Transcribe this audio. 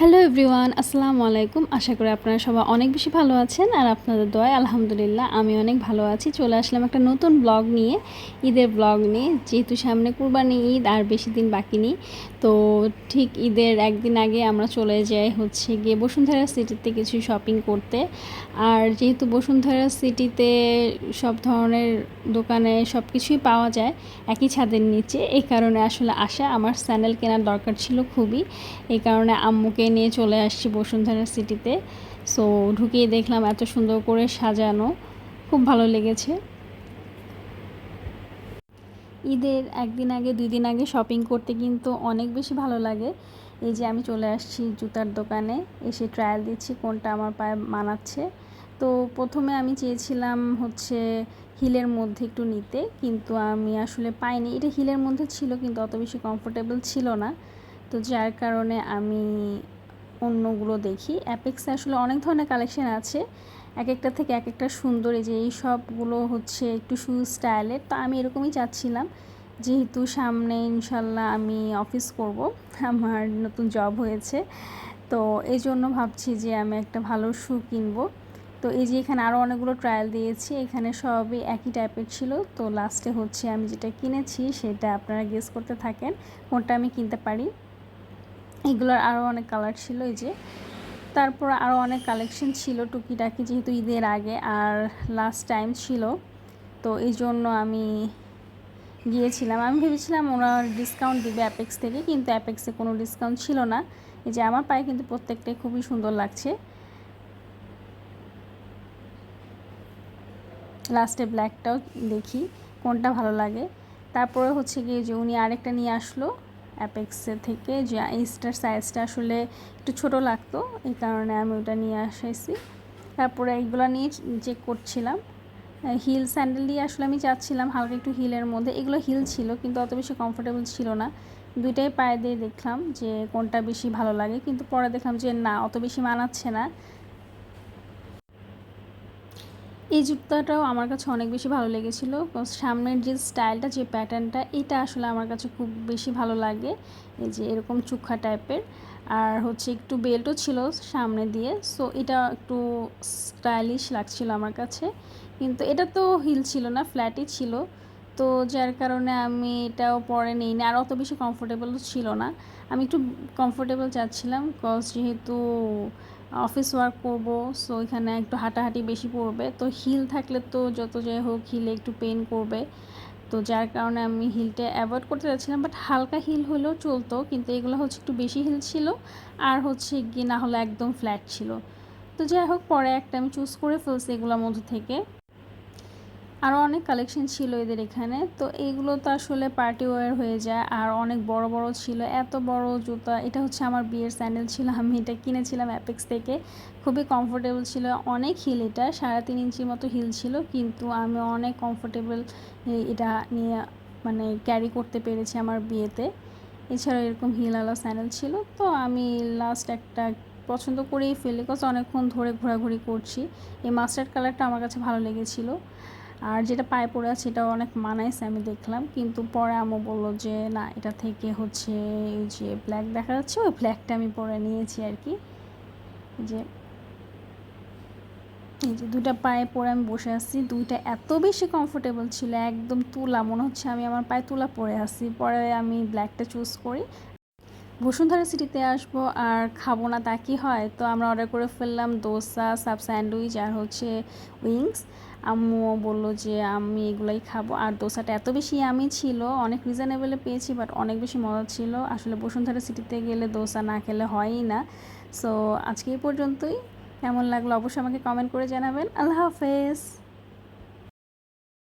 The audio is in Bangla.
হ্যালো এভরিওয়ান, আসসালামু আলাইকুম। আশা করি আপনারা সবাই অনেক বেশি ভালো আছেন আর আপনাদের দয়ায় আলহামদুলিল্লাহ আমি অনেক ভালো আছি। চলে আসলাম একটা নতুন ব্লগ নিয়ে, ঈদের ব্লগ নিয়ে। যেহেতু সামনে কুরবানি ঈদ আর বেশি দিন বাকি নেই, তো ঠিক ঈদের একদিন আগে আমরা চলে যাই গিয়ে বসুন্ধরা সিটিতে কিছু শপিং করতে। আর যেহেতু বসুন্ধরা সিটিতে সব ধরনের দোকানে সব কিছুই পাওয়া যায় একই ছাদের নিচে, এই কারণে আসলে আসা আমার স্যান্ডেল কেনার দরকার ছিল খুবই। এই কারণে আম্মুকে নিয়ে চলে আসছি বসুন্ধরা সিটিতে। সো ঢুকিয়ে দেখলাম এত সুন্দর করে সাজানো, খুব ভালো লেগেছে। ঈদের একদিন আগে 2 দিন আগে শপিং করতে কিন্তু অনেক বেশি ভালো লাগে। এই যে আমি চলে আসছি জুতার দোকানে, এসে ট্রায়াল দিচ্ছি কোনটা আমার পায়ে মানাচ্ছে। তো প্রথমে আমি চেয়েছিলাম হিলের মধ্যে একটু নিতে, কিন্তু আমি আসলে পাইনি। এটা হিলের মধ্যে ছিল কিন্তু অত বেশি কমফোর্টেবল ছিল না, তো যার কারণে আমি অন্যগুলো দেখি। অ্যাপেক্সে আসলে অনেক ধরনের কালেকশন আছে, এক একটা থেকে এক একটা সুন্দর। এই যে এই সবগুলো একটু শু স্টাইলের, তো আমি এরকমই চাচ্ছিলাম। যেহেতু সামনে ইনশাল্লাহ আমি অফিস করব, আমার নতুন জব হয়েছে, তো এই জন্য ভাবছি যে আমি একটা ভালো শু কিনবো। তো এই যে এখানে আরও অনেকগুলো ট্রায়াল দিয়েছি, এখানে সবই একই টাইপের ছিল। তো লাস্টে আমি যেটা কিনেছি সেটা আপনারা গেস করতে থাকেন কোনটা আমি কিনতে পারি। এগুলোর আরও অনেক কালার ছিল। এই যে তারপর আরও অনেক কালেকশন ছিল টুকিটাকি, যেহেতু ঈদের আগে আর লাস্ট টাইম ছিল, তো এই জন্য আমি গিয়েছিলাম। আমি ভেবেছিলাম ওরা ডিসকাউন্ট দিবে অ্যাপেক্স থেকে, কিন্তু অ্যাপেক্সে কোনো ডিসকাউন্ট ছিল না। এই যে আমার পায়ে কিন্তু প্রত্যেকটাই খুবই সুন্দর লাগছে। লাস্টে ব্ল্যাকটাও দেখি কোনটা ভালো লাগে। তারপরে গিয়ে যে উনি আরেকটা নিয়ে আসলো অ্যাপেক্সের থেকে, যে এইটার সাইজটা আসলে একটু ছোট লাগতো, এই কারণে আমি ওটা নিয়ে আসাইছি। তারপরে এইগুলো নিয়ে চেক করছিলাম। হিল স্যান্ডেল দিয়ে আসলে আমি চাচ্ছিলাম হালকা একটু হিলের মধ্যে। এগুলো হিল ছিল কিন্তু অত বেশি কমফোর্টেবল ছিল না। দুইটাই পায়ে দিয়ে দেখলাম যে কোনটা বেশি ভালো লাগে, কিন্তু পরে দেখলাম যে না, অত বেশি মানাচ্ছে না। এই জুতাটাও আমার কাছে অনেক বেশি ভালো লেগেছিলো। সামনের যে স্টাইলটা, যে প্যাটার্নটা, এটা আসলে আমার কাছে খুব বেশি ভালো লাগে। এই যে এরকম চুক্ষা টাইপের, আর একটু বেল্টও ছিল সামনে দিয়ে। সো এটা একটু স্টাইলিশ লাগছিল আমার কাছে, কিন্তু এটা তো হিল ছিল না, ফ্ল্যাটই ছিল। তো যার কারণে আমি এটাও পরে নিইনি, আর অত বেশি কমফোর্টেবলও ছিল না। আমি একটু কমফোর্টেবল চাচ্ছিলাম, যেহেতু অফিস ওয়ার্ক করব, সো এখানে একটু হাঁটাহাঁটি বেশি পড়বে। তো হিল থাকলে তো যত যাই হোক হিলে একটু পেন করবে, তো যার কারণে আমি হিলটা অ্যাভয়েড করতে চাচ্ছিলাম। বাট হালকা হিল হলেও চলতো, কিন্তু এগুলো একটু বেশি হিল ছিল, আর গিয়ে না হলে একদম ফ্ল্যাট ছিল। তো যাই হোক, পরে একটা আমি চুজ করে ফেলছি এগুলোর মধ্যে থেকে। আরও অনেক কালেকশন ছিল এদের এখানে, তো এইগুলো তো আসলে পার্টি ওয়্যার হয়ে যায়, আর অনেক বড় বড় ছিল। এত বড় জুতা, এটা আমার বিয়ের স্যান্ডেল ছিল, আমি এটা কিনেছিলাম অ্যাপেক্স থেকে। খুবই কমফোর্টেবল ছিল, অনেক হিল, এটা 3.5 ইঞ্চির মতো হিল ছিল, কিন্তু আমি অনেক কমফোর্টেবল এটা নিয়ে ক্যারি করতে পেরেছি আমার বিয়েতে। এছাড়াও এরকম হিলওয়ালা স্যান্ডেল ছিল, তো আমি লাস্ট একটা পছন্দ করেই ফেলি, কজ অনেকক্ষণ ধরে ঘোরাঘুরি করছি। এই মাস্টার্ড কালারটা আমার কাছে ভালো লেগেছিলো, আর যেটা পায়ে পরে আছে এটাও অনেক মানাইছে আমি দেখলাম। কিন্তু পরে আম্মু বললো যে না, এটা থেকে এই যে ব্ল্যাক দেখা যাচ্ছে, ওই ব্ল্যাকটা আমি পরে নিয়েছি আর কি। যে এই যে দুইটা পায়ে পরে আমি বসে আছি, দুইটা এত বেশি কমফোর্টেবল ছিল, একদম তুলা, মনে হচ্ছে আমি আমার পায়ে তুলা পরে আছি। পরে আমি ব্ল্যাকটা চুজ করি। বসুন্ধরা সিটিতে আসবো আর খাবো না তা কি হয়, তো আমরা অর্ডার করে ফেললাম দোসা, সাব স্যান্ডউইচ আর উইংস। আম্মুও বললো যে আমি এগুলোই খাবো, আর দোসাটা এত বেশি আমি ছিল, অনেক রিজনেবলে পেয়েছি, বাট অনেক বেশি মজা ছিল। আসলে বসুন্ধরা সিটিতে গেলে দোসা না খেলে হয়ই না। সো আজকে এই পর্যন্তই। কেমন লাগলো অবশ্যই আমাকে কমেন্ট করে জানাবেন। আল্লাহ হাফেজ।